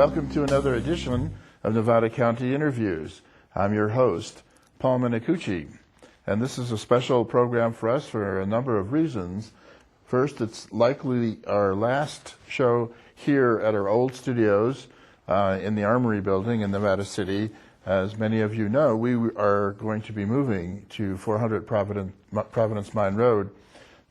welcome to another edition of Nevada County Interviews. I'm your host, Paul Minicucci, and this is a special program for us for a number of reasons. First, it's likely our last show here at our old studios in the Armory building in Nevada City. As many of you know, we are going to be moving to 400 Providence Mine Road,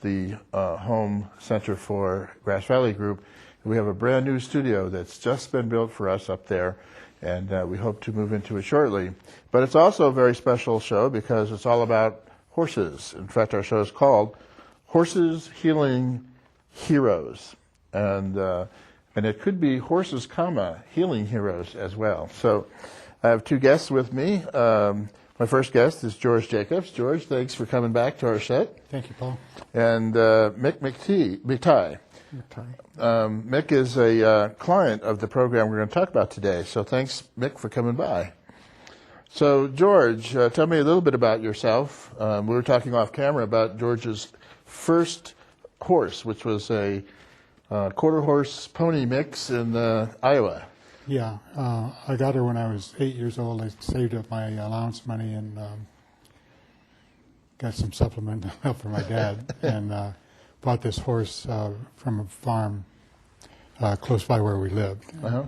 the home center for Grass Valley Group. We have a brand new studio that's just been built for us up there, and we hope to move into it shortly. But it's also a very special show because it's all about horses. In fact, our show is called Horses Healing Heroes, and it could be horses, healing heroes as well. So I have two guests with me. My first guest is George Jacobs. George, thanks for coming back to our set. Thank you, Paul. And Mick McTighe. Mick is a client of the program we're going to talk about today. So thanks, Mick, for coming by. So, George, tell me a little bit about yourself. We were talking off camera about George's first horse, which was a quarter horse pony mix in Iowa. Yeah, I got her when I was 8 years old. I saved up my allowance money and got some supplement help from my dad, and bought this horse from a farm close by where we lived. Uh-huh.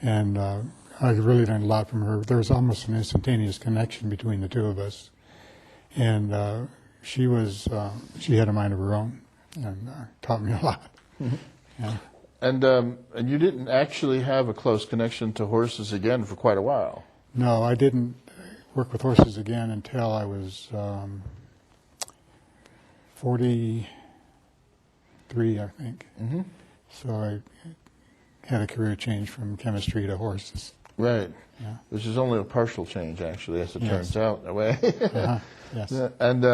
And I really learned a lot from her. There was almost an instantaneous connection between the two of us. And she had a mind of her own and taught me a lot. Mm-hmm. Yeah. And you didn't actually have a close connection to horses again for quite a while. No, I didn't work with horses again until I was 43, I think. Mm-hmm. So I had a career change from chemistry to horses. Right. Yeah. Which is only a partial change, actually, as it turns out, in a way. Uh-huh. Yes. And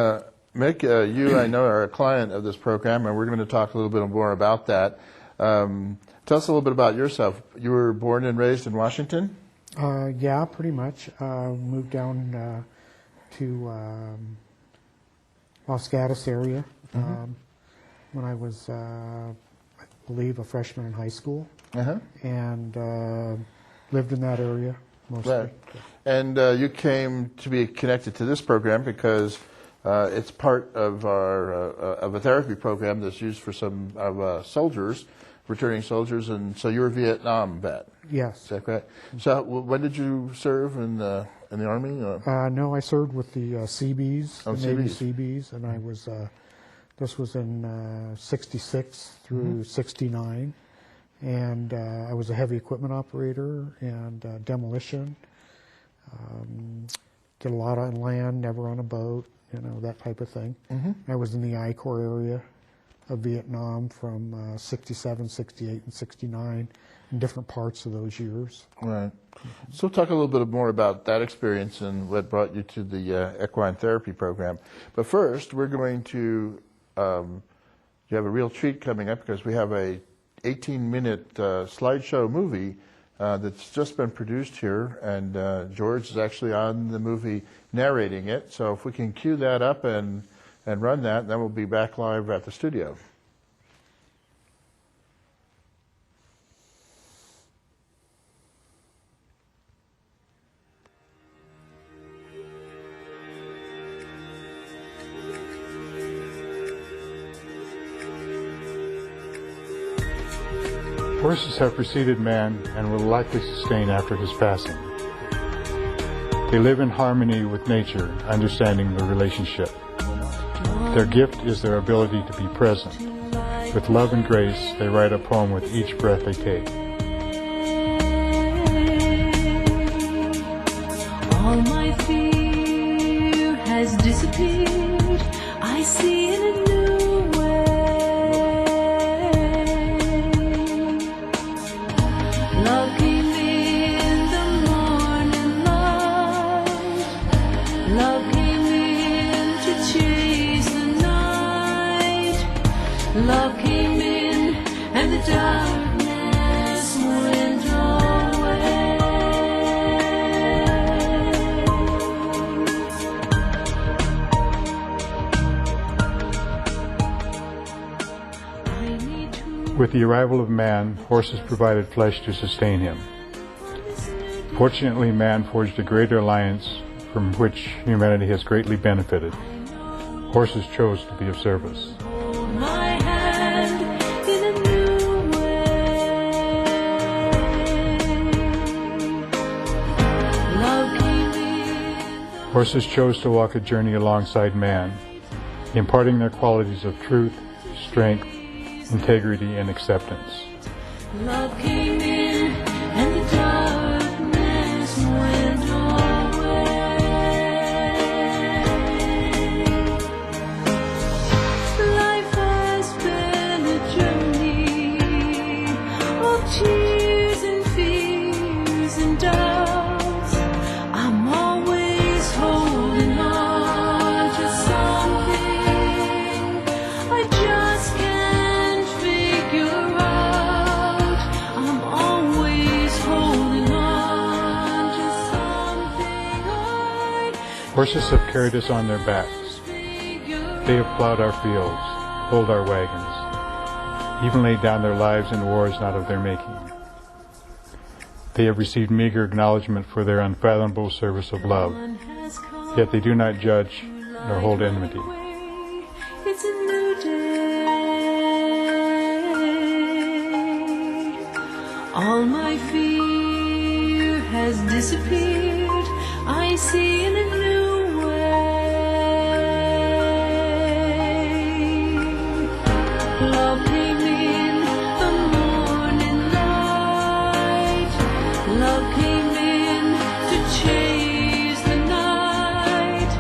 Mick, you, I know, are a client of this program, and we're going to talk a little bit more about that. Tell us a little bit about yourself. You were born and raised in Washington? Yeah, pretty much. Moved down to Los Gatos area when I was, I believe, a freshman in high school, and lived in that area mostly. Right. And you came to be connected to this program because it's part of a therapy program that's used for some soldiers, returning soldiers, and so you're a Vietnam vet. Yes. Is that correct? So when did you serve in the Army? No, I served with the Seabees, Oh, the Navy Seabees. Seabees, and I was, this was in 66 through 69, and I was a heavy equipment operator and demolition. Did a lot on land, never on a boat, that type of thing. I was in the I Corps area of Vietnam from 67, 68, and 69 in different parts of those years. Right. So talk a little bit more about that experience and what brought you to the equine therapy program. But first, we're going to, you have a real treat coming up because we have a 18-minute slideshow movie that's just been produced here, and George is actually on the movie narrating it. So if we can cue that up and run that, then we'll be back live at the studio. Horses have preceded man and will likely sustain after his passing. They live in harmony with nature, understanding the relationship. Their gift is their ability to be present. With love and grace, they write a poem with each breath they take. All my fear has disappeared. I see in a new way. Love came in the morning light. Love came in to chase the night. Love came in and the darkness went away. With the arrival of man, horses provided flesh to sustain him. Fortunately, man forged a greater alliance from which humanity has greatly benefited. Horses chose to be of service. Hold my hand in a new way. Love came in. Horses chose to walk a journey alongside man, imparting their qualities of truth, strength, integrity, and acceptance. Love came in and the darkness went away. Life has been a journey of tears and fears and doubts. I'm always holding on to something I just can't figure out. I'm always holding on to something I Horses have carried us on their backs. figure They have plowed our fields, pulled our wagons, even laid down their lives in wars not of their making. They have received meager acknowledgement for their unfathomable service of love, One has come yet they do not judge nor hold enmity. away. It's a new day. All my fear has disappeared. I see in a new way. Love came in the morning light. Love came in to chase the night.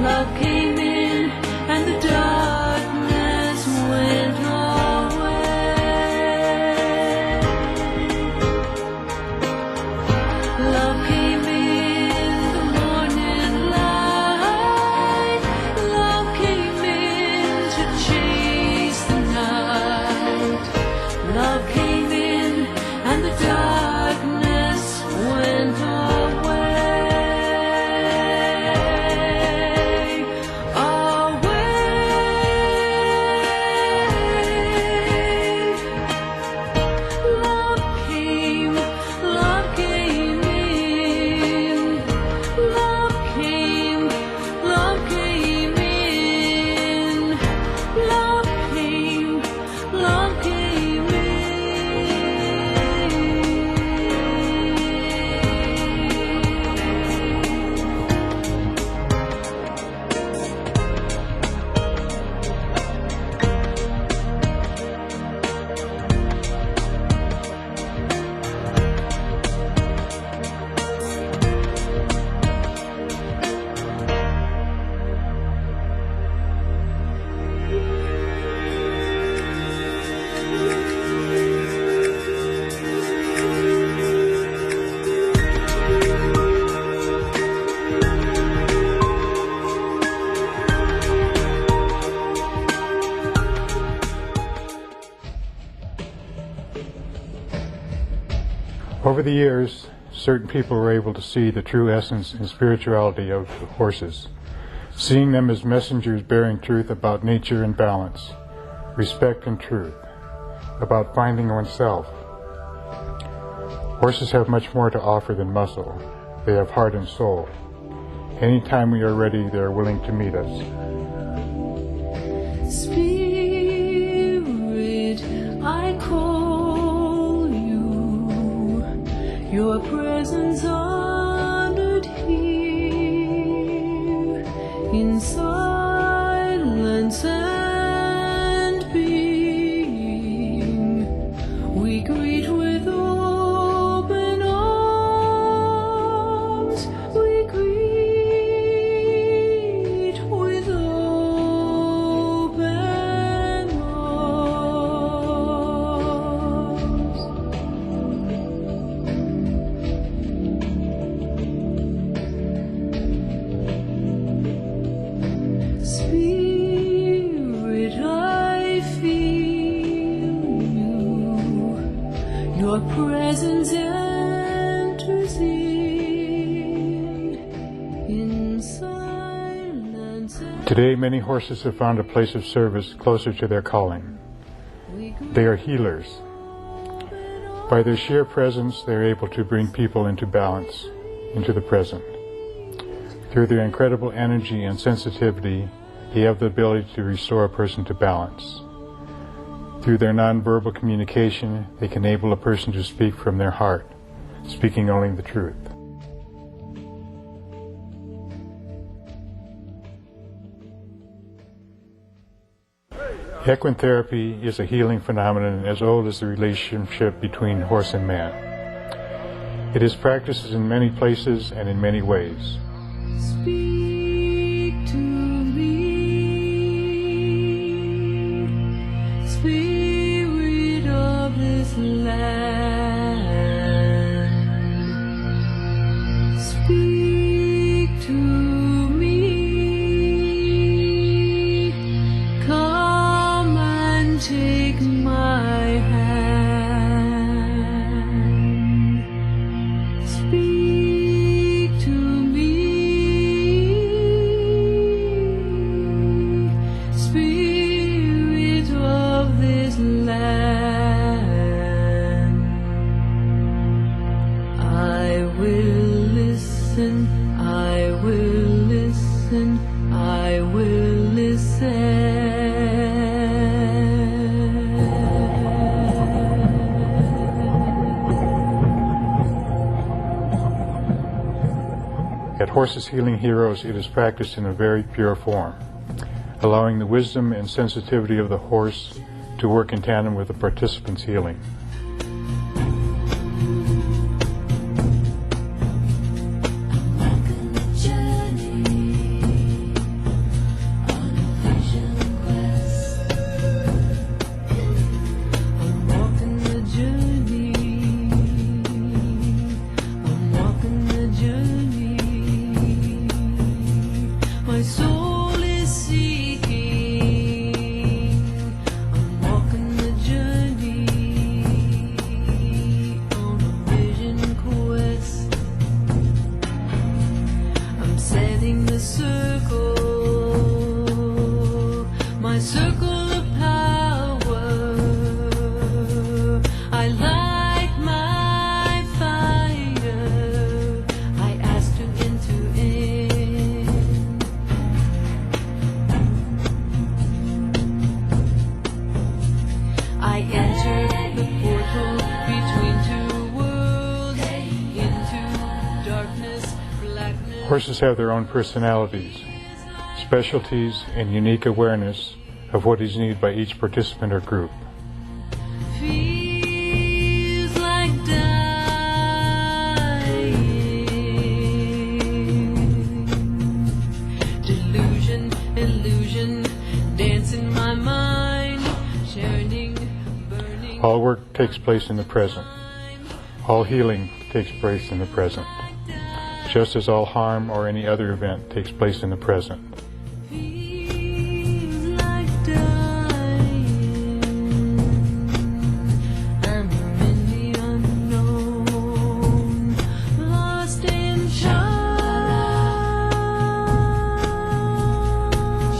Love came in and the darkness went away. Love came in the morning light. Love came in to chase the night. Love came in and the darkness went away. Love came in. Love came in. Love came in. Over the years, certain people were able to see the true essence and spirituality of the horses, seeing them as messengers bearing truth about nature and balance, respect and truth, about finding oneself. Horses have much more to offer than muscle. They have heart and soul. Anytime we are ready, they are willing to meet us. Spirit, I call you. Your presence honored here in silence and being. We greet with open arms. We greet with open arms. Spirit, I feel you. Your presence enters in silence. Today, many horses have found a place of service closer to their calling. They are healers. By their sheer presence, they are able to bring people into balance, into the present. Through their incredible energy and sensitivity, they have the ability to restore a person to balance. Through their nonverbal communication, they can enable a person to speak from their heart, speaking only the truth. Equine therapy is a healing phenomenon as old as the relationship between horse and man. It is practiced in many places and in many ways. Speak to me, Spirit of this land. Speak to me, come and take my hand. Speak to me, Spirit of this land. I will listen, I will listen, I will listen. At Horses Healing Heroes, it is practiced in a very pure form, allowing the wisdom and sensitivity of the horse to work in tandem with the participant's healing. I'm walking the journey. I'm walking the journey. My soul is seeking. I'm walking the journey on a vision quest. I'm setting the circle, my circle of power. I light my fire. I ask to enter in. I enter the portal between two worlds, into darkness, blackness. Horses have their own personalities, specialties, and unique awareness of what is needed by each participant or group. Feels like dying. Delusion, illusion, dance in my mind, churning, burning. All work takes place in the present. All healing takes place in the present, just as all harm or any other event takes place in the present. Feels like dying. I'm in the unknown, lost in Shambhala.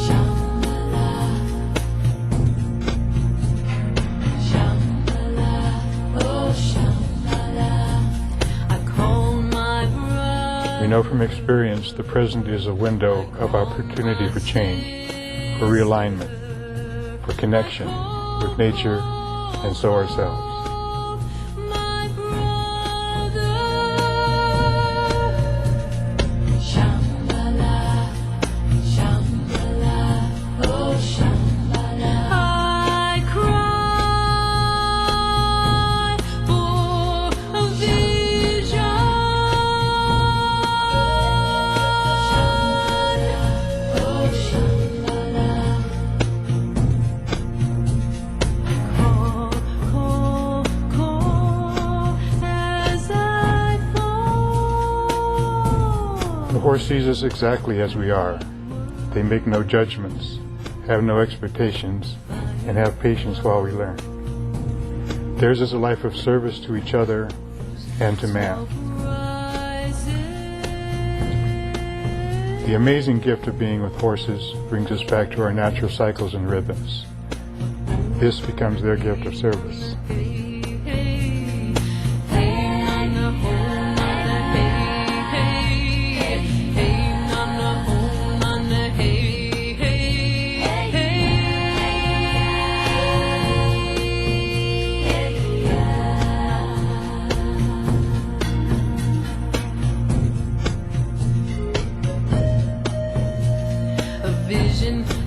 Shambhala, oh Shambhala. I call my bride. We know from experience the present is a window of opportunity for change, for realignment, for connection with nature and so ourselves. My brother. Shambhala, Shambhala, oh Shambhala. I cry for a vision. Oh Shambhala. Call as I fall. The horse sees us exactly as we are. They make no judgments, have no expectations, and have patience while we learn. Theirs is a life of service to each other and to man. The amazing gift of being with horses brings us back to our natural cycles and rhythms. This becomes their gift of service.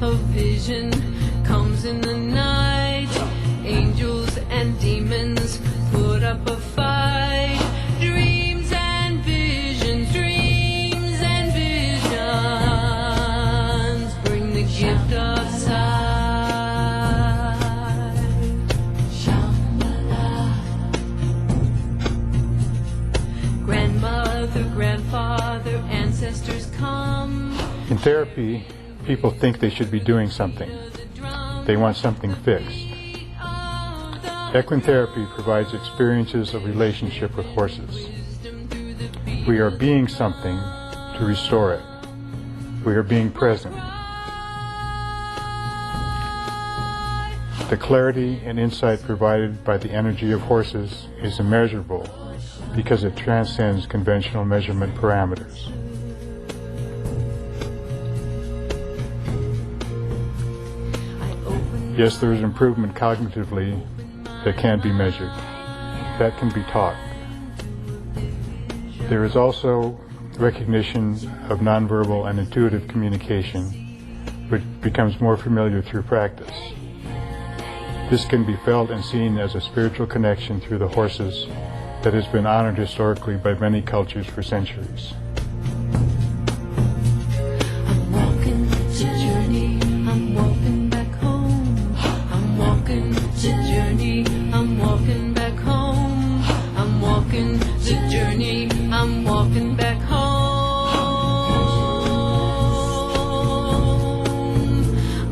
A vision comes in the night. Angels and demons put up a fight. Dreams and visions, dreams and visions bring the gift of sight. Shambhala. Grandmother, grandfather, ancestors come. In therapy, people think they should be doing something. They want something fixed. Equine therapy provides experiences of relationship with horses. We are being something to restore it. We are being present. The clarity and insight provided by the energy of horses is immeasurable because it transcends conventional measurement parameters. Yes, there is improvement cognitively that can be measured, that can be taught. There is also recognition of nonverbal and intuitive communication, which becomes more familiar through practice. This can be felt and seen as a spiritual connection through the horses that has been honored historically by many cultures for centuries. I'm walking the journey, I'm walking back home. I'm walking the journey, I'm walking back home. I'm walking the journey, I'm walking back home.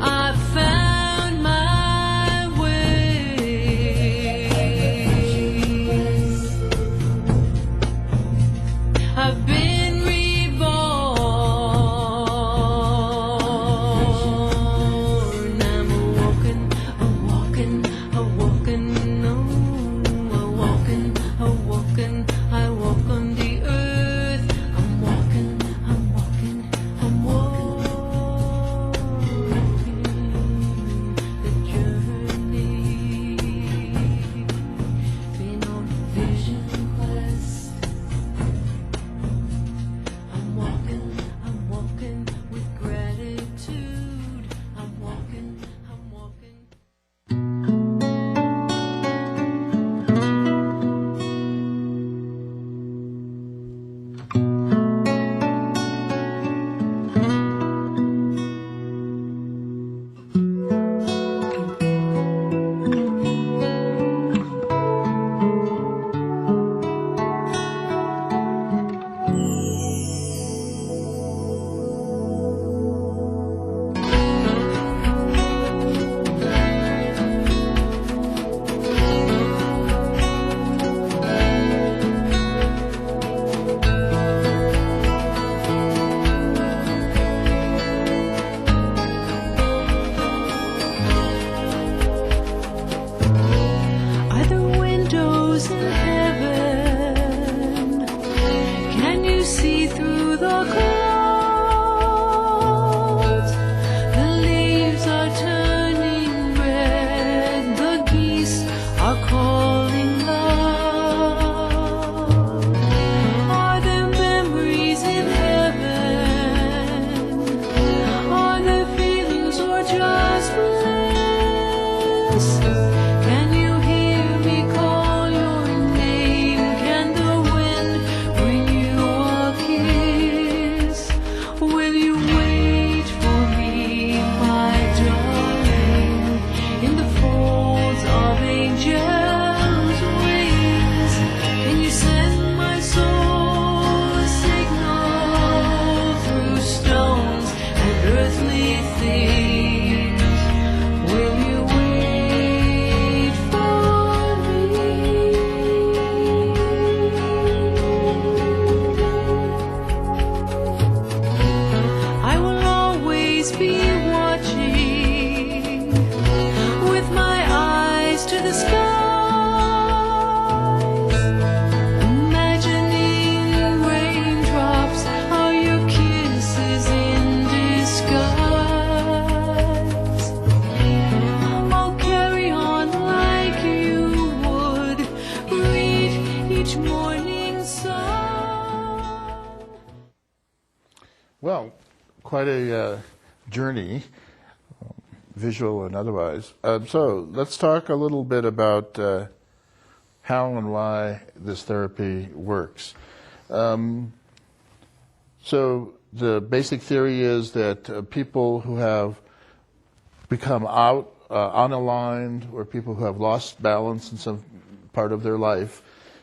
I found my way. I've been reborn. I'm walking, no, I walk on the earth. I'm walking the journey. Been on a vision quest. I'm walking with gratitude. I'm walking. Are there windows in heaven? Can you see through the clouds? The leaves are turning red. The geese are calling loud. Are there memories in heaven? Are there feelings or just bliss? Can you hear me call your name? Can the wind bring you a kiss? Will you wait for me, my darling, in the folds of angels' wings? Can you send my soul a signal through stones and earthly things? Will you wait for me? I will always be watching with my Well, quite a journey, visual and otherwise. So let's talk a little bit about how and why this therapy works. So the basic theory is that people who have become unaligned, or people who have lost balance in some part of their life,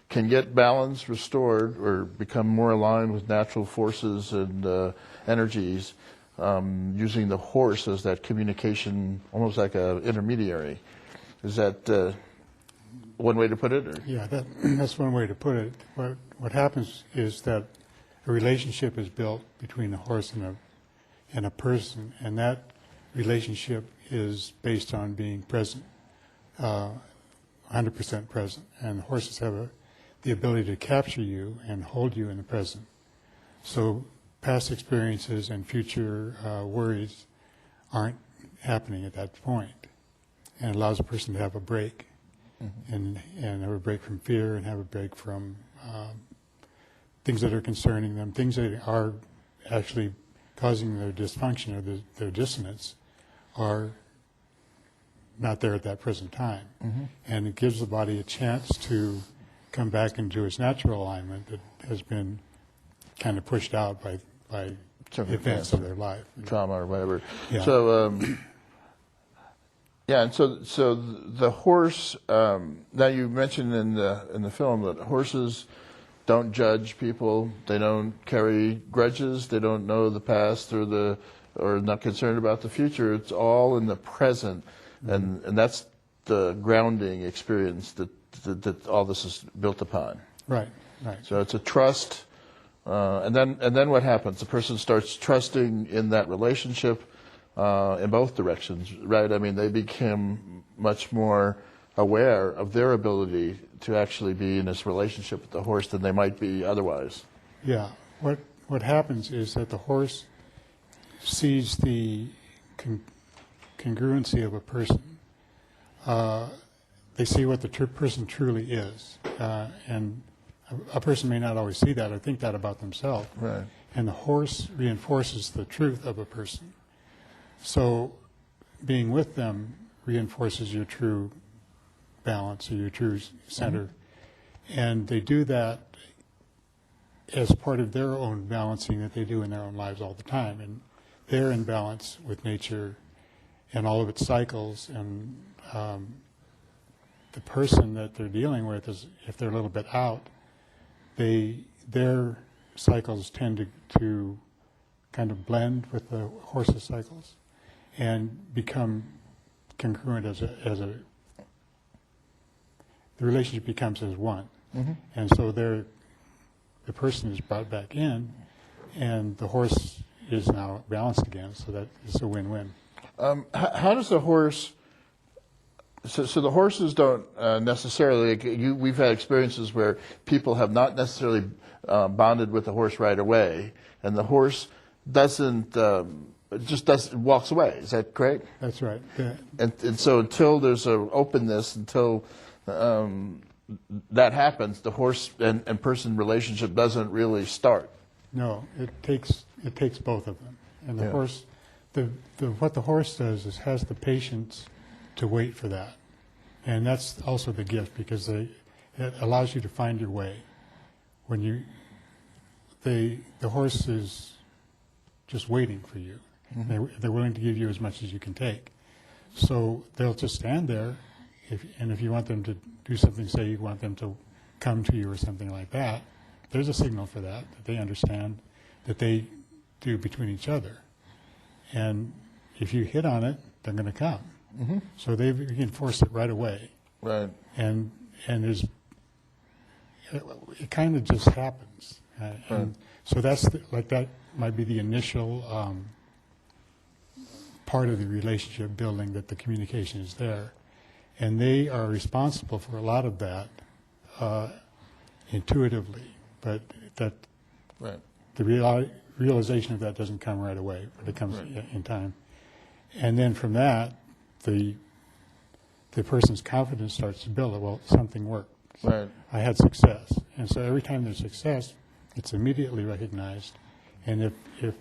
can get balance restored or become more aligned with natural forces and energies using the horse as that communication, almost like an intermediary. Is that one way to put it? Or? Yeah, that's one way to put it. What happens is that a relationship is built between a horse and a person, and that relationship is based on being present, 100% present. And horses have the ability to capture you and hold you in the present. So past experiences and future worries aren't happening at that point, and it allows a person to have a break, and have a break from fear, and have a break from things that are concerning them, things that are actually causing their dysfunction or their dissonance are not there at that present time. And it gives the body a chance to come back into its natural alignment that has been kind of pushed out by events of their life. Trauma or whatever. Yeah. So, and so the horse, now you mentioned in the film that horses don't judge people, they don't carry grudges, they don't know the past or not concerned about the future. It's all in the present, and that's the grounding experience that all this is built upon. Right. So it's a trust, and then what happens? The person starts trusting in that relationship in both directions, right? I mean, they become much more aware of their ability to actually be in this relationship with the horse than they might be otherwise. Yeah. What happens is that the horse sees the congruency of a person. They see what the person truly is, and a person may not always see that or think that about themselves. Right. And the horse reinforces the truth of a person. So being with them reinforces your true balance or your true center. And they do that as part of their own balancing that they do in their own lives all the time. And they're in balance with nature and all of its cycles. And the person that they're dealing with, is, if they're a little bit out, their cycles tend to kind of blend with the horse's cycles and become congruent as the relationship becomes as one. And so the person is brought back in, and the horse is now balanced again, so that it's a win-win. How does the horse... So the horses don't necessarily... we've had experiences where people have not necessarily bonded with the horse right away, and the horse walks away. Is that correct? That's right. And so until there's an openness, until that happens, the horse and person relationship doesn't really start. No, it takes both of them. And the horse, what the horse does is has the patience to wait for that. And that's also the gift, because it allows you to find your way. When the horse is just waiting for you. They're willing to give you as much as you can take. So they'll just stand there, and if you want them to do something, say you want them to come to you or something like that, there's a signal for that they understand that they do between each other. And if you hit on it, they're going to come. So they reinforce it right away. Right. And it kind of just happens. And so that's that might be the initial part of the relationship building, that the communication is there. And they are responsible for a lot of that intuitively, but that the realization of that doesn't come right away, but it comes in time. And then from that, the person's confidence starts to build. Well, something worked. Right. I had success. And so every time there's success, it's immediately recognized. And if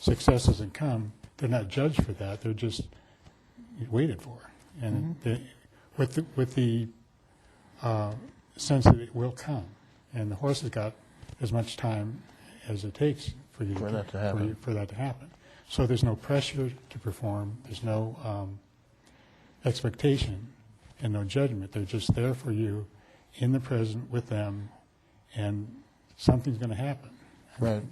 success doesn't come, they're not judged for that. They're just waited for, and with the sense that it will come, and the horse has got as much time as it takes for you For that to happen. for that to happen. So there's no pressure to perform. There's no expectation and no judgment. They're just there for you, in the present with them, and something's going to happen. Right.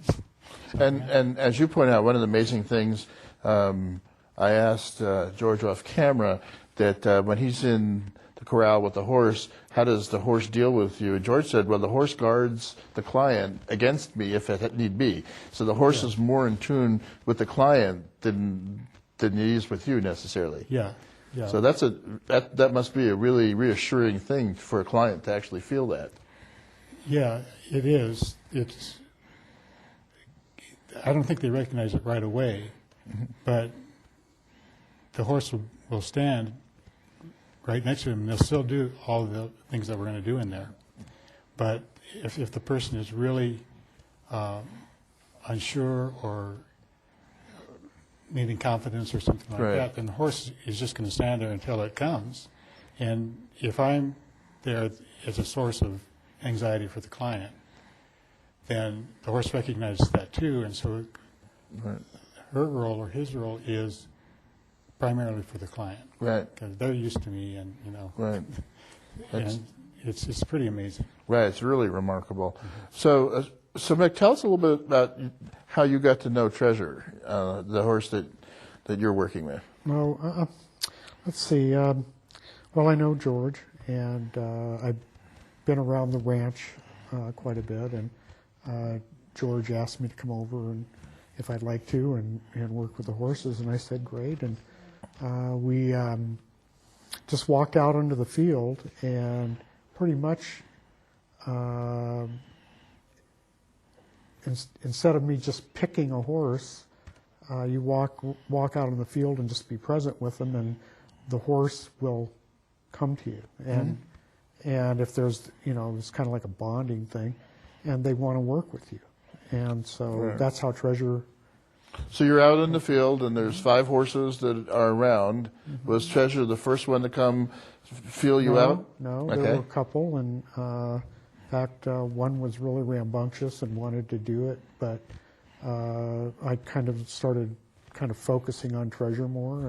And as you point out, one of the amazing things, I asked George off camera that when he's in the corral with the horse, how does the horse deal with you? And George said, well, the horse guards the client against me if it need be. So the horse is more in tune with the client than he is with you necessarily. Yeah, yeah. So that must be a really reassuring thing for a client to actually feel that. Yeah, it is. I don't think they recognize it right away, but the horse will stand right next to them, and they'll still do all the things that we're going to do in there. But if the person is really unsure or needing confidence or something like Right. that, then the horse is just going to stand there until it comes. And if I'm there as a source of anxiety for the client, then the horse recognizes that too, and so Right. her role or his role is primarily for the client, Right. because they're used to me, and Right. That's- and it's pretty amazing. Right, it's really remarkable. So Mick, tell us a little bit about how you got to know Treasure, the horse that you're working with. Well, let's see. Well, I know George, and I've been around the ranch quite a bit, and George asked me to come over and if I'd like to and work with the horses, and I said great, and we just walked out onto the field, and pretty much instead of me just picking a horse, you walk out in the field and just be present with them, and the horse will come to you. And if there's, it's kind of like a bonding thing, and they want to work with you. And so Right. that's how Treasure. So you're out in the field, and there's 5 horses that are around. Was Treasure the first one to come feel you out? No, Okay. there were a couple, and in fact, one was really rambunctious and wanted to do it, but I kind of started focusing on Treasure more,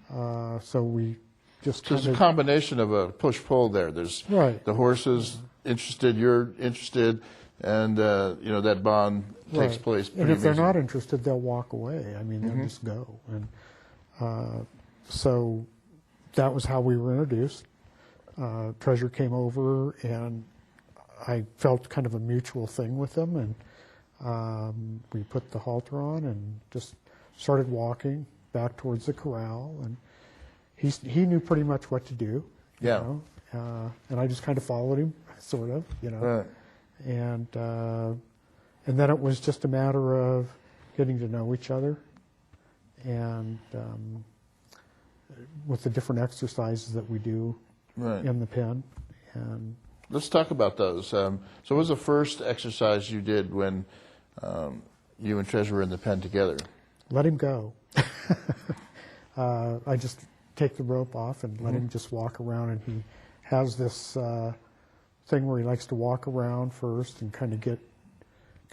and so we just So there's kind a of. combination of a push-pull there. There's Right. the horse is interested, you're interested, and that bond takes Right. place. And Pretty if they're amazing. not interested, they'll walk away. I mean, they'll just go. And so that was how we were introduced. Treasure came over, and I felt kind of a mutual thing with him. And we put the halter on and just started walking back towards the corral. And he knew pretty much what to do. Yeah. And I just kind of followed him, sort of, Right. And then it was just a matter of getting to know each other, and with the different exercises that we do Right. in the pen. And Let's talk about those. So what was the first exercise you did when you and Treasure were in the pen together? let him go. I just take the rope off and let him just walk around, and he has this thing where he likes to walk around first and kind of get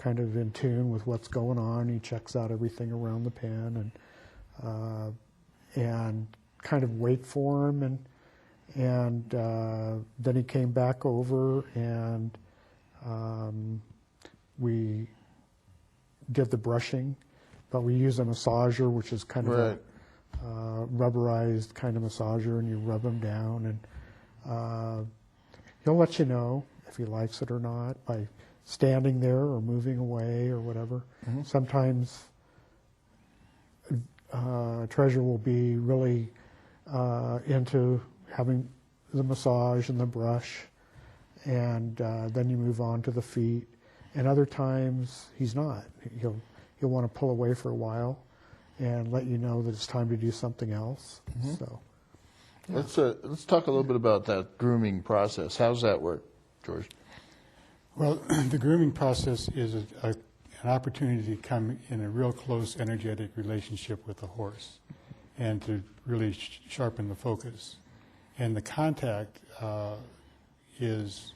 in tune with what's going on. He checks out everything around the pen, and kind of wait for him, and then he came back over, and we did the brushing, but we use a massager, which is kind of Right. a rubberized kind of massager, and you rub him down, and he'll let you know if he likes it or not by standing there or moving away or whatever. Sometimes Treasure will be really into having the massage and the brush, and then you move on to the feet. And other times he's not. He'll want to pull away for a while and let you know that it's time to do something else. So Let's talk a little bit about that grooming process. How's that work, George? Well, the grooming process is an opportunity to come in a real close, energetic relationship with the horse and to really sharpen the focus. And the contact is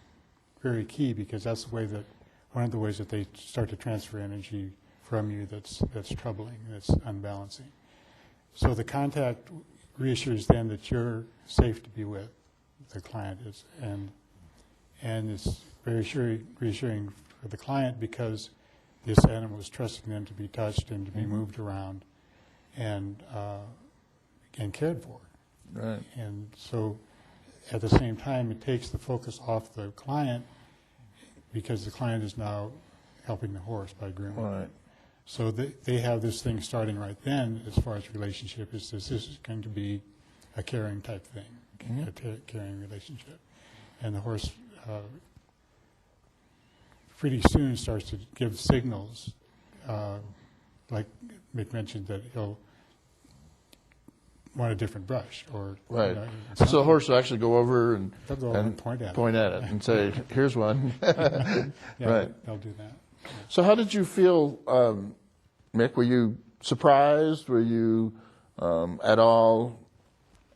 very key, because that's the way that, one of the ways that they start to transfer energy from you that's troubling, that's unbalancing. So the contact reassures them that you're safe to be with, the client is, and it's very reassuring for the client, because this animal is trusting them to be touched and to be moved around and cared for. Right. And so at the same time, it takes the focus off the client, because the client is now helping the horse by grooming. Right. So they have this thing starting right then, as far as relationship, is this is going to be a caring type thing, a caring relationship. And the horse pretty soon starts to give signals, like Mick mentioned, that he'll want a different brush, or Right. you know, So the horse will actually go over and, They'll go over and point at it and say, here's one. yeah, right. they'll do that. So how did you feel, Mick? Were you surprised? Were you at all,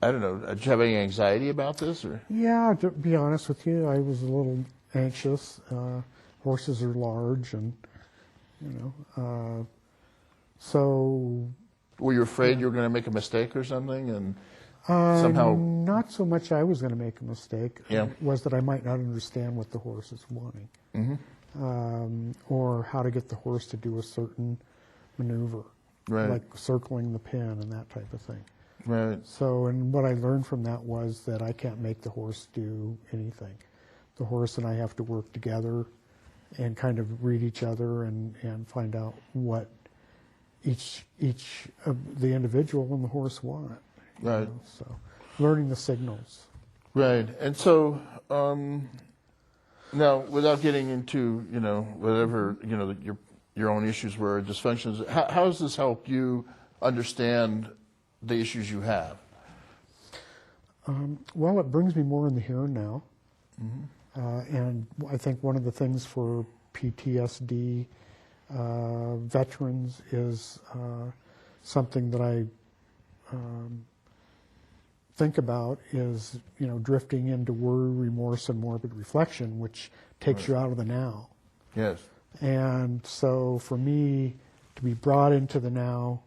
I don't know, did you have any anxiety about this? Or? Yeah, to be honest with you, I was a little anxious. Horses are large, and so. Were you afraid you were going to make a mistake or something, and somehow? Not so much I was going to make a mistake. Yeah. It was that I might not understand what the horse is wanting, or how to get the horse to do a certain maneuver, Right. like circling the pin and that type of thing. Right. So, and what I learned from that was that I can't make the horse do anything. The horse and I have to work together and kind of read each other and find out what each of the individual and the horse want. you Right. know, so, learning the signals. Right. And so, now, without getting into, whatever, your own issues were, dysfunctions, how does this help you understand the issues you have? Well, it brings me more in the here and now. And I think one of the things for PTSD veterans is something that I think about is, drifting into worry, remorse, and morbid reflection, which takes you out of the now. Yes. And so for me, to be brought into the now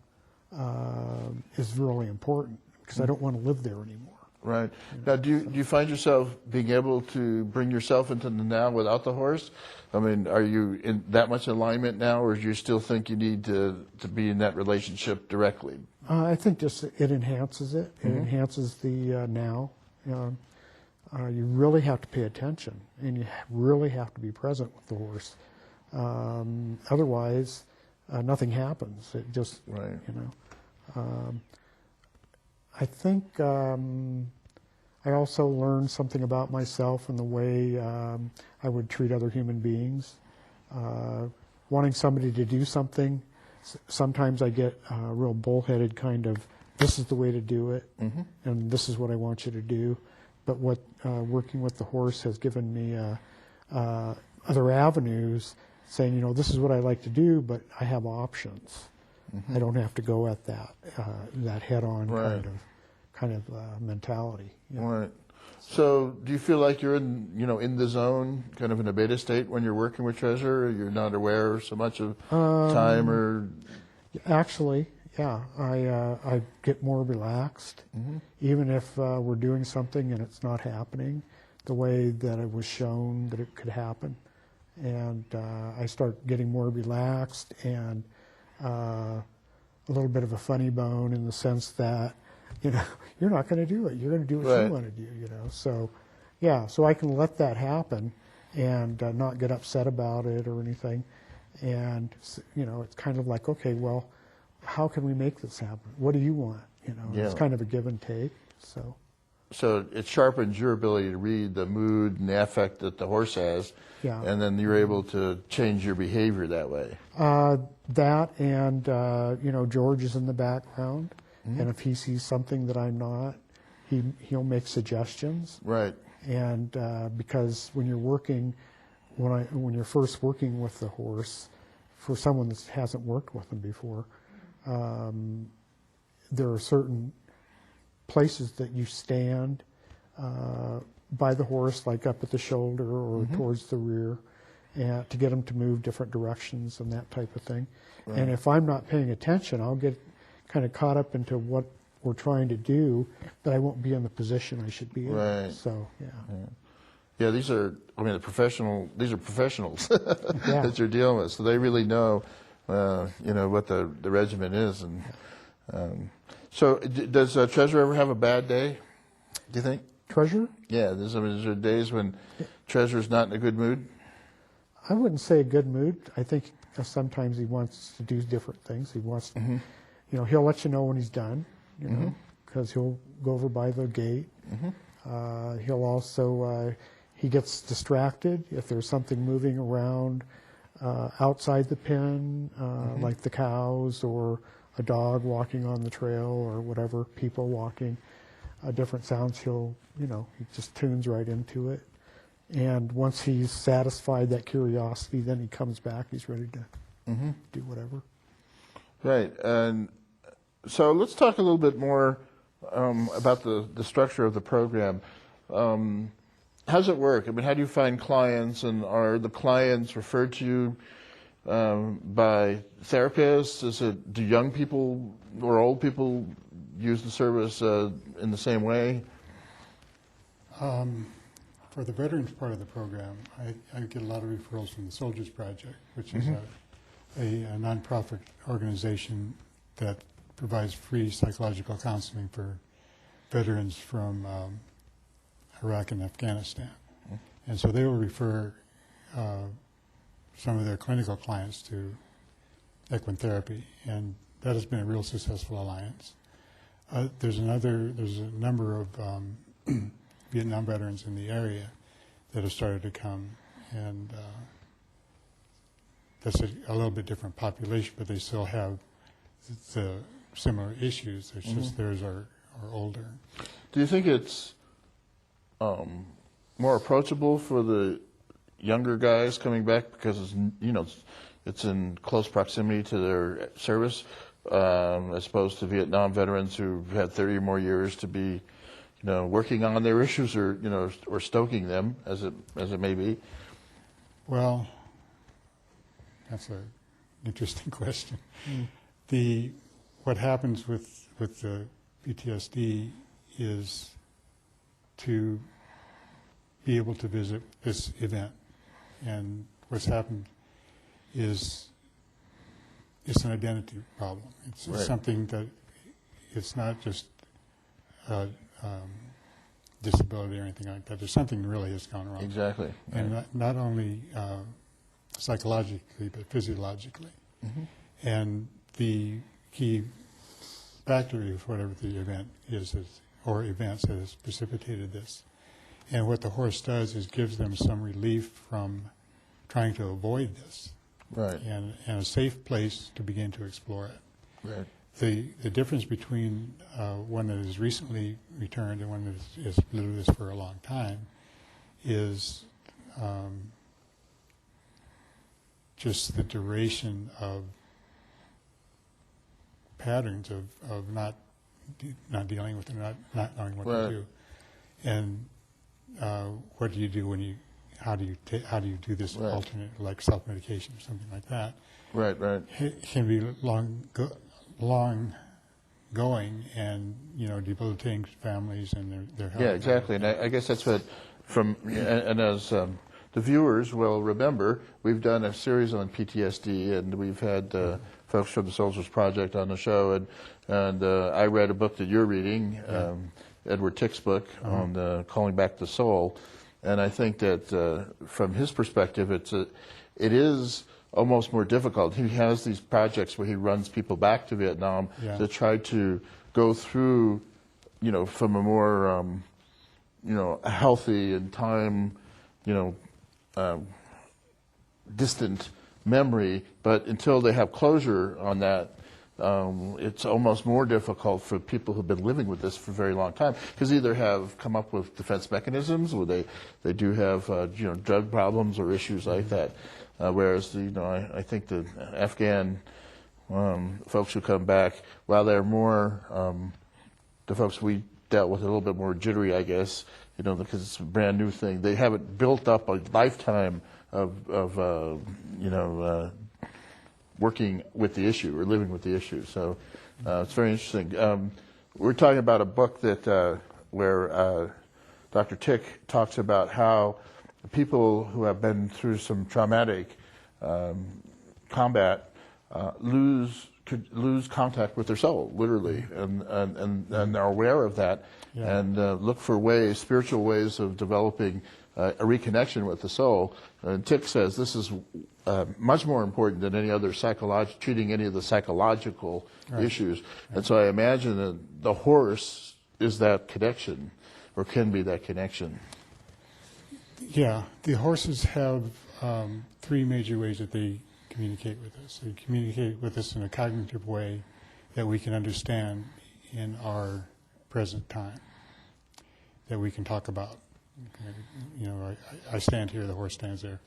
is really important, because I don't want to live there anymore. Right. Now, do you find yourself being able to bring yourself into the now without the horse? I mean, are you in that much alignment now, or do you still think you need to be in that relationship directly? I think just it enhances it. It enhances the now. You really have to pay attention, and you really have to be present with the horse. Otherwise, nothing happens. It just, Right. I think I also learned something about myself and the way I would treat other human beings. Wanting somebody to do something, sometimes I get real bullheaded kind of, this is the way to do it, and this is what I want you to do. But what working with the horse has given me other avenues, saying, this is what I like to do, but I have options. I don't have to go at that head-on Right. kind of mentality. Right. So, do you feel like you're in the zone, kind of in a beta state when you're working with Treasure? You're not aware so much of time, or Actually, yeah, I get more relaxed, even if we're doing something and it's not happening the way that it was shown that it could happen, and I start getting more relaxed and a little bit of a funny bone in the sense that, you're not going to do it. You're going to do what Right. you want to do, So, yeah, so I can let that happen and not get upset about it or anything. And, it's kind of like, okay, well, how can we make this happen? What do you want? Yeah. It's kind of a give and take. so it sharpens your ability to read the mood and the affect that the horse has, Yeah. and then you're able to change your behavior that way. That and, George is in the background. And if he sees something that I'm not, he'll make suggestions. Right. And because when you're working, when you're first working with the horse, for someone that hasn't worked with them before. There are certain places that you stand by the horse, like up at the shoulder or towards the rear, and to get them to move different directions and that type of thing. Right. And if I'm not paying attention, I'll get kind of caught up into what we're trying to do, that I won't be in the position I should be in. Right. So, yeah. Yeah, these are professionals Yeah. that you're dealing with, so they really know, what the regimen is. And so, does Treasure ever have a bad day? Do you think? Treasure? Yeah, is there days when Treasure's not in a good mood? I wouldn't say a good mood. I think sometimes he wants to do different things. He wants, he'll let you know when he's done, because he'll go over by the gate. He'll also, he gets distracted if there's something moving around outside the pen, like the cows or a dog walking on the trail or whatever, people walking, different sounds. He just tunes right into it. And once he's satisfied that curiosity, then he comes back. He's ready to do whatever. Right, and so let's talk a little bit more about the structure of the program. How does it work? I mean, how do you find clients, and are the clients referred to you by therapists? Do young people or old people use the service in the same way? For the veterans part of the program, I get a lot of referrals from the Soldiers Project, which is a nonprofit organization that provides free psychological counseling for veterans from Iraq and Afghanistan. And so they will refer some of their clinical clients to equine therapy, and that has been a real successful alliance. There's a number of Vietnam veterans in the area that have started to come, and that's a little bit different population, but they still have the similar issues. It's just theirs are older. Do you think it's more approachable for the younger guys coming back because it's in close proximity to their service, as opposed to Vietnam veterans who've had 30 or more years to be working on their issues or stoking them, as it may be? Well, that's an interesting question. What happens with the PTSD is to be able to visit this event, and what's happened is it's an identity problem. It's Right. something that it's not just disability or anything like that. There's something really has gone wrong. Exactly. And not only psychologically, but physiologically. And the key factor of whatever the event is or events that has precipitated this. And what the horse does is gives them some relief from trying to avoid this, Right. and a safe place to begin to explore it. Right. The difference between one that is recently returned and one that has lived this for a long time is just the duration of patterns of not dealing with it, not knowing what Right. to do, and what do you do when you how do you do this Right. alternate, like self-medication or something like that? Right. Right. It can be long going and debilitating to families and their health. Yeah, exactly. And I guess that's what and as the viewers will remember, we've done a series on PTSD, and we've had folks from the Soldiers Project on the show, and I read a book that you're reading, Edward Tick's book on Calling Back the Soul, and I think that from his perspective, it is almost more difficult. He has these projects where he runs people back to Vietnam to try to go through, from a more, healthy and time, distant memory. But until they have closure on that, it's almost more difficult for people who've been living with this for a very long time, because either have come up with defense mechanisms, or they do have drug problems or issues like that. whereas I think the Afghan folks who come back, while they're more the folks we dealt with a little bit more jittery, I guess, because it's a brand new thing. They haven't built up a lifetime of working with the issue or living with the issue. So it's very interesting. We're talking about a book that where Dr. Tick talks about how people who have been through some traumatic combat could lose contact with their soul, literally, and are aware of that, and look for spiritual ways of developing a reconnection with the soul. And Tick says this is much more important than any other treating any of the psychological issues. And so I imagine that the horse is that connection, or can be that connection. Yeah, the horses have three major ways that they communicate with us. They communicate with us in a cognitive way that we can understand in our present time, that we can talk about. Okay. I stand here, the horse stands there.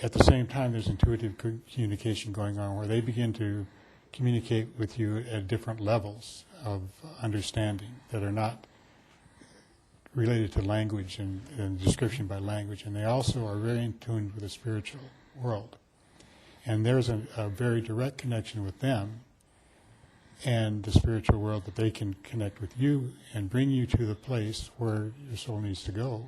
At the same time, there's intuitive communication going on where they begin to communicate with you at different levels of understanding that are not related to language and description by language. And they also are very in tune with the spiritual world. And there's a very direct connection with them and the spiritual world, that they can connect with you and bring you to the place where your soul needs to go.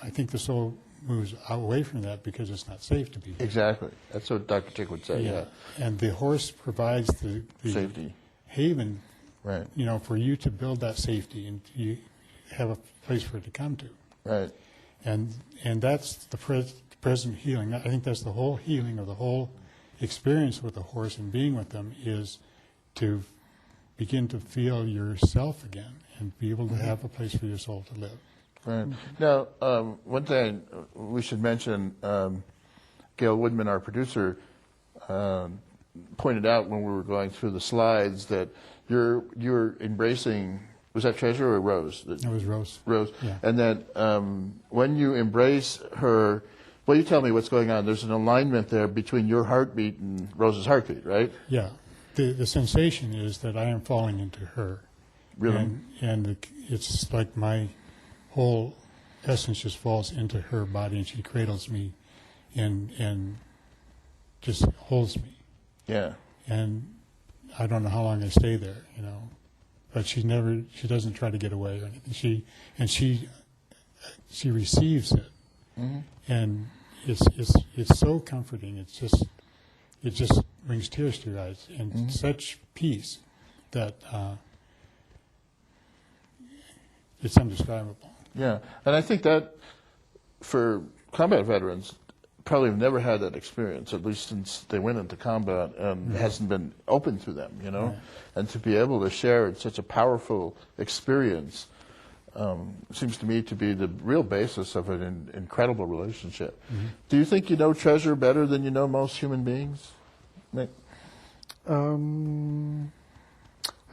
I think the soul moves away from that because it's not safe to be here. Exactly. That's what Dr. Tick would say, yeah. And the horse provides the safety haven, right. For you to build that safety, and you have a place for it to come to. Right. And that's the present healing. I think that's the whole healing of the whole experience with the horse and being with them, is to begin to feel yourself again and be able to have a place for your soul to live. Right. Now, one thing we should mention, Gail Woodman, our producer, pointed out when we were going through the slides that you're embracing, was that Treasure or Rose? It was Rose. Rose. Yeah. And that when you embrace her, well, you tell me what's going on. There's an alignment there between your heartbeat and Rose's heartbeat, right? Yeah. The sensation is that I am falling into her. Really? And it's like my whole essence just falls into her body, and she cradles me and just holds me. Yeah. And I don't know how long I stay there, but she doesn't try to get away or anything. She receives it. Mm-hmm. And it's so comforting. It just brings tears to your eyes, and such peace that it's indescribable. Yeah, and I think that for combat veterans, probably have never had that experience, at least since they went into combat, and it hasn't been open to them, Right. And to be able to share such a powerful experience seems to me to be the real basis of an incredible relationship. Mm-hmm. Do you think you know Treasure better than you know most human beings, Mick?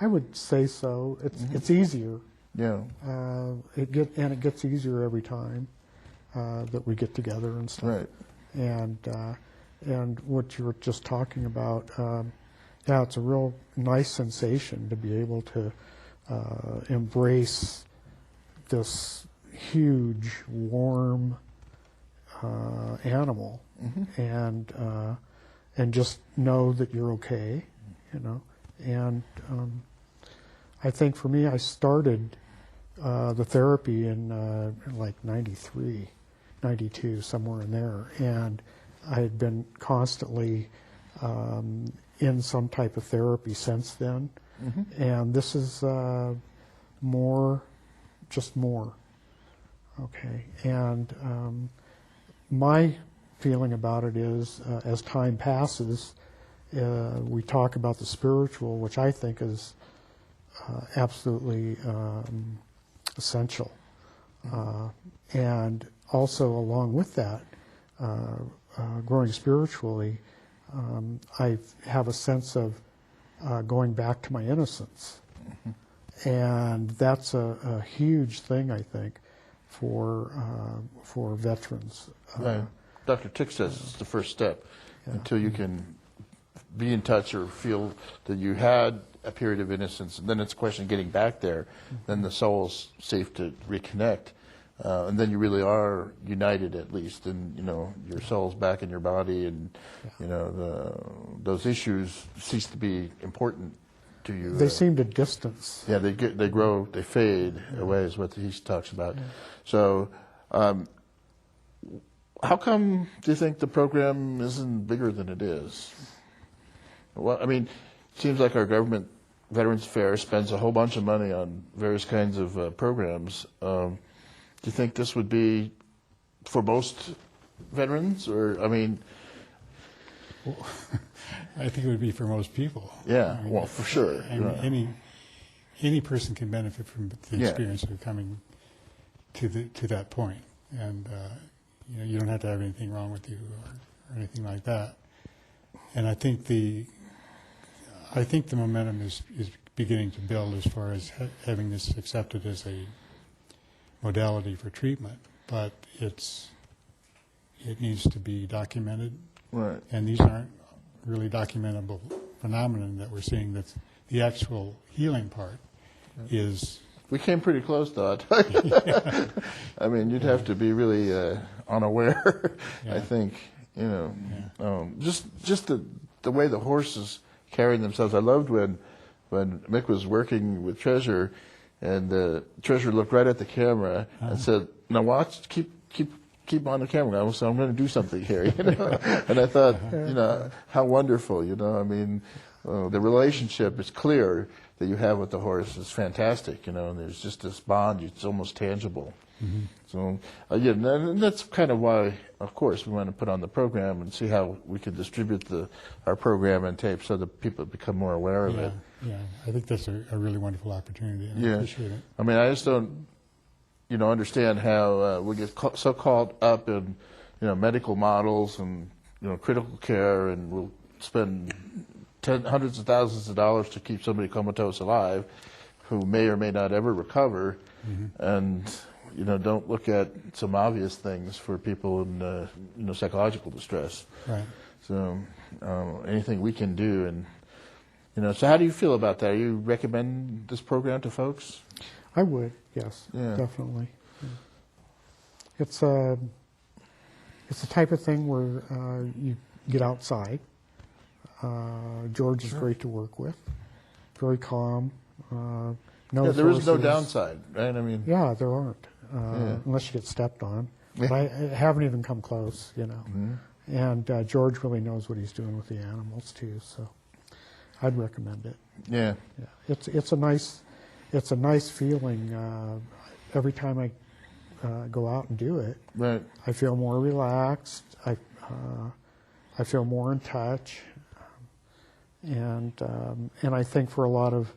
I would say so. It's easier. Yeah. It gets easier every time that we get together and stuff. Right. And what you were just talking about, it's a real nice sensation to be able to embrace this huge, warm animal, and just know that you're okay, And I think for me, I started the therapy in like 93, 92, somewhere in there, and I had been constantly in some type of therapy since then, and this is more. Okay, and my feeling about it is, as time passes, we talk about the spiritual, which I think is absolutely essential. And also along with that, growing spiritually, I have a sense of going back to my innocence. And that's a huge thing, I think, for veterans. Right. Dr. Tick says it's the first step until you can be in touch or feel that you had a period of innocence, and then it's a question of getting back there. Then the soul's safe to reconnect, and then you really are united, at least, and your soul's back in your body, and those issues cease to be important to you. They seem to distance. Yeah, they grow, they fade away, is what he talks about. So, how come do you think the program isn't bigger than it is? Well, I mean, it seems like our government, Veterans Affairs, spends a whole bunch of money on various kinds of programs. Do you think this would be for most veterans, or I mean? Well, I think it would be for most people. Yeah, I mean, well, for sure. I mean, any person can benefit from the experience of coming to that point, and you don't have to have anything wrong with you or anything like that. And I think the momentum is beginning to build as far as having this accepted as a modality for treatment, but it needs to be documented. Right. And these aren't really documentable phenomenon that we're seeing. That the actual healing part is. We came pretty close, though. I mean, you'd have to be really unaware. I think just the way the horses carried themselves. I loved when Mick was working with Treasure, and Treasure looked right at the camera and said, "Now watch, keep on the camera. So I'm going to do something here." And I thought, how wonderful. I mean, the relationship is clear that you have with the horse is fantastic. And there's just this bond. It's almost tangible. Mm-hmm. So and that's kind of why, of course, we want to put on the program and see how we can distribute our program and tape so that people become more aware of it. Yeah, I think that's a really wonderful opportunity. And I appreciate it. I mean, I just don't, understand how we get so caught up in, medical models and, critical care, and we'll spend hundreds of thousands of dollars to keep somebody comatose alive who may or may not ever recover, and, don't look at some obvious things for people in, psychological distress. Right. So anything we can do, and, so how do you feel about that? You recommend this program to folks? I would, yes, definitely. It's a type of thing where you get outside. George is great to work with, very calm. There is no downside, right? I mean, there aren't, unless you get stepped on. But I haven't even come close, And George really knows what he's doing with the animals too, so I'd recommend it. Yeah. It's a nice feeling. Every time I go out and do it, right, I feel more relaxed. I feel more in touch, and I think for a lot of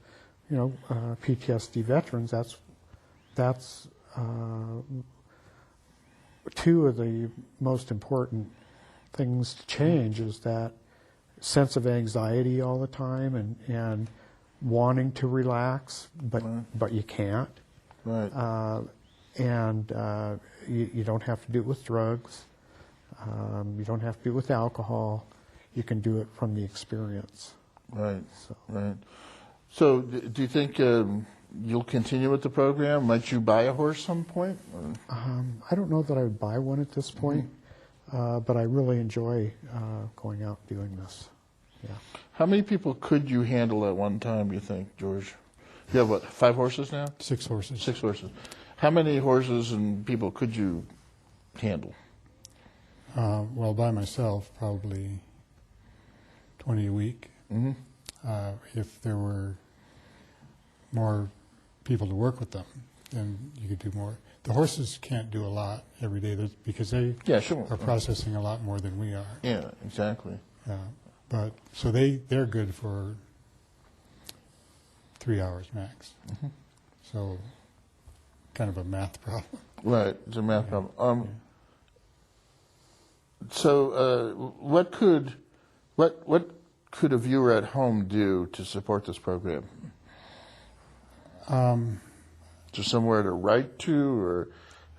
PTSD veterans, that's two of the most important things to change is that sense of anxiety all the time and wanting to relax, but you can't. Right. You don't have to do it with drugs. You don't have to do it with alcohol. You can do it from the experience. Right. Right. So, do you think you'll continue with the program? Might you buy a horse some point? I don't know that I would buy one at this point, but I really enjoy going out and doing this. Yeah. How many people could you handle at one time, you think, George? You have, what, 5 horses now? 6 horses. 6 horses. How many horses and people could you handle? Well, by myself, probably 20 a week. Mm-hmm. If there were more people to work with them, then you could do more. The horses can't do a lot every day because they are processing a lot more than we are. Yeah, exactly. But so they're good for 3 hours max. Mm-hmm. So kind of a math problem. Right, it's a math problem. So what could a viewer at home do to support this program? Is there somewhere to write to, or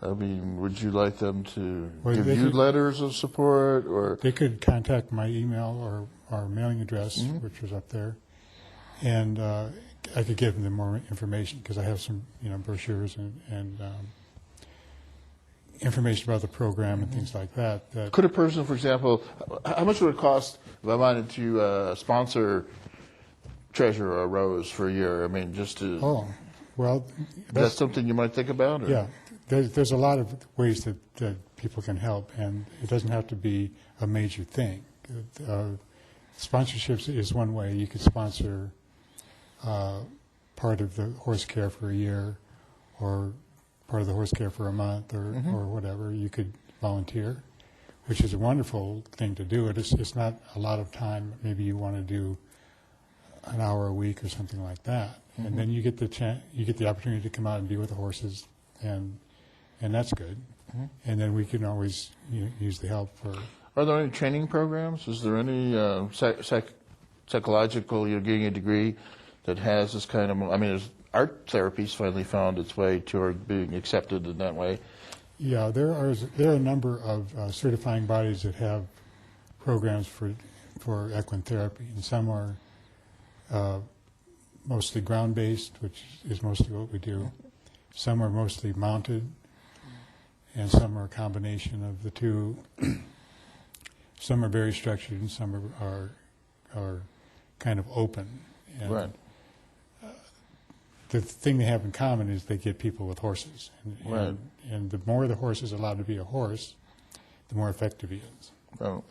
I mean, would you like them to Well, give they you could- letters of support, or They could contact my email or our mailing address, which was up there, and I could give them more information because I have some, brochures and information about the program and things like that. That could a person, for example, how much would it cost if I wanted to sponsor Treasure or Rose for a year? I mean, just to oh, well, that's something you might think about. Or? yeah. There's a lot of ways that people can help, and it doesn't have to be a major thing. Sponsorships is one way. You could sponsor part of the horse care for a year, or part of the horse care for a month, or whatever. You could volunteer, which is a wonderful thing to do. It's not a lot of time. Maybe you want to do an hour a week or something like that, and then you get the opportunity to come out and be with the horses, and that's good. And then we can always use the help for. Are there any training programs? Is there any psychological, getting a degree that has this kind of? I mean, art therapy's finally found its way toward being accepted in that way. Yeah, there are a number of certifying bodies that have programs for equine therapy, and some are mostly ground-based, which is mostly what we do. Some are mostly mounted, and some are a combination of the two. Some are very structured, and some are kind of open. And Right. The thing they have in common is they get people with horses. Right. And the more the horse is allowed to be a horse, the more effective he is. Oh.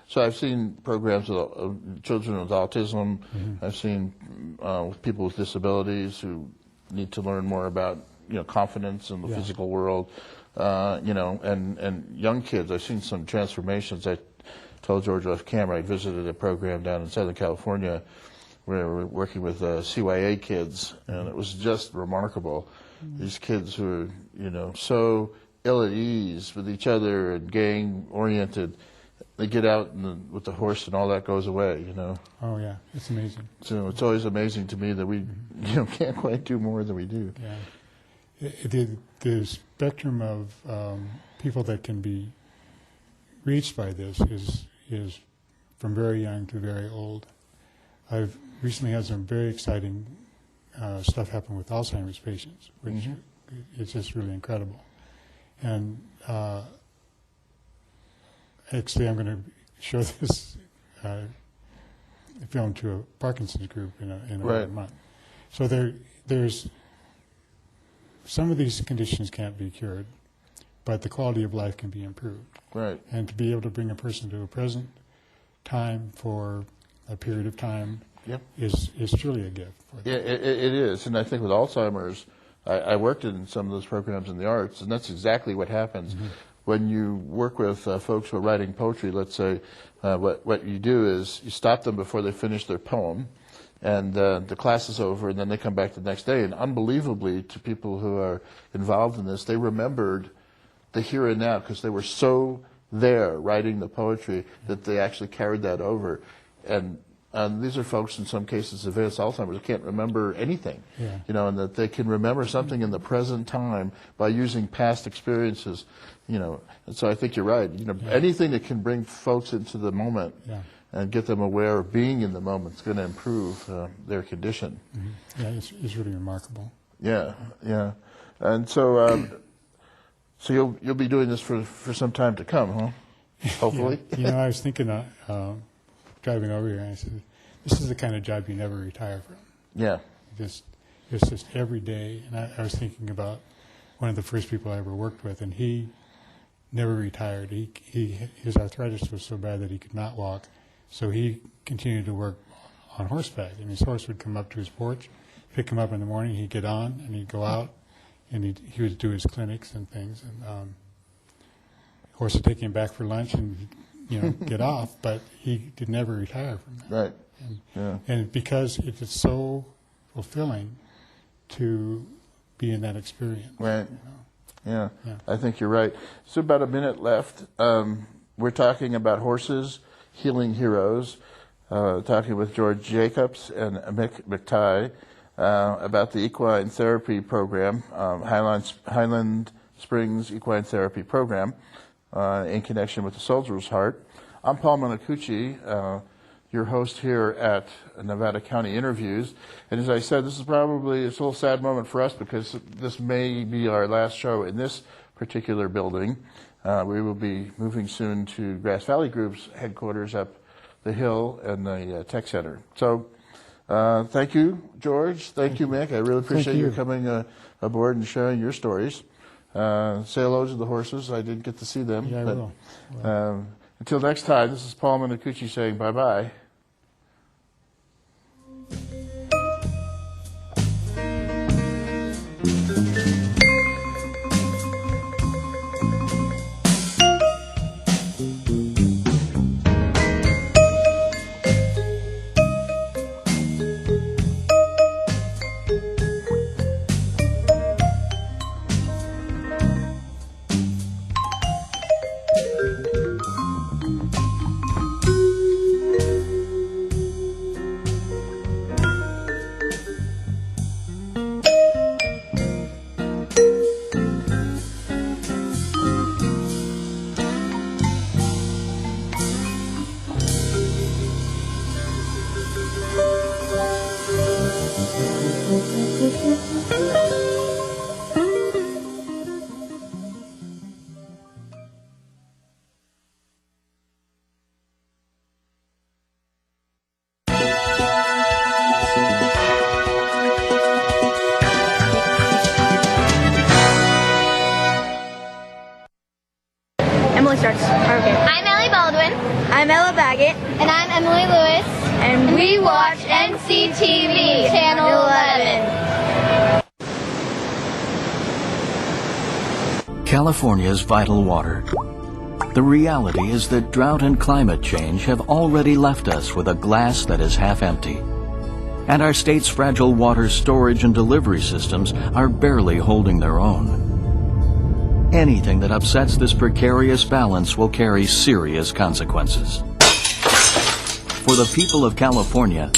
So I've seen programs with children with autism. I've seen with people with disabilities who need to learn more about confidence in the physical world. And young kids. I've seen some transformations. I told George off camera I visited a program down in Southern California where we were working with CYA kids, and it was just remarkable. These kids who are, so ill at ease with each other and gang-oriented. They get out with the horse and all that goes away, Oh, yeah, it's amazing. So it's always amazing to me that we can't quite do more than we do. Yeah. The spectrum of people that can be reached by this is from very young to very old. I've recently had some very exciting stuff happen with Alzheimer's patients, which is just really incredible. And actually, I'm going to show this film to a Parkinson's group in about a month. So there's some of these conditions can't be cured, but the quality of life can be improved. Right. And to be able to bring a person to a present time for a period of time is truly a gift for them. Yeah, it is. And I think with Alzheimer's, I worked in some of those programs in the arts, and that's exactly what happens. When you work with folks who are writing poetry, let's say, what you do is you stop them before they finish their poem, and the class is over, and then they come back the next day. And unbelievably, to people who are involved in this, they remembered the here and now because they were so there writing the poetry that they actually carried that over. And these are folks, in some cases, advanced Alzheimer's, who can't remember anything, and that they can remember something in the present time by using past experiences, And so I think you're right. Anything that can bring folks into the moment and get them aware of being in the moment is going to improve their condition. Yeah, it's really remarkable. Yeah, yeah. And so, so you'll be doing this for some time to come, huh? Hopefully. I was thinking driving over here, and I said, this is the kind of job you never retire from. Yeah. It's just every day. And I was thinking about one of the first people I ever worked with, and he never retired. His arthritis was so bad that he could not walk, so he continued to work on horseback. And his horse would come up to his porch, pick him up in the morning, he'd get on, and he'd go out, and he would do his clinics and things. And horse would take him back for lunch and get off, but he did never retire from that. Right. And because it is so fulfilling to be in that experience. Right. Yeah, I think you're right. So about a minute left. We're talking about horses, healing heroes, talking with George Jacobs and Mick McTighe about the equine therapy program, Highland Springs Equine Therapy Program in connection with the Soldier's Heart. I'm Paul Minicucci, your host here at Nevada County Interviews. And as I said, this is probably it's a little sad moment for us because this may be our last show in this particular building. We will be moving soon to Grass Valley Group's headquarters up the hill and the tech center. So thank you, George. Thank you, Mick. I really appreciate you coming aboard and sharing your stories. Say hello to the horses. I didn't get to see them. Yeah, I will. Until next time, this is Paul Minicucci saying bye-bye. Emily starts. Okay. I'm Ellie Baldwin. I'm Ella Baggett. And I'm Emily Lewis. And we watch NCTV Channel 11. California's vital water. The reality is that drought and climate change have already left us with a glass that is half empty. And our state's fragile water storage and delivery systems are barely holding their own. Anything that upsets this precarious balance will carry serious consequences. For the people of California,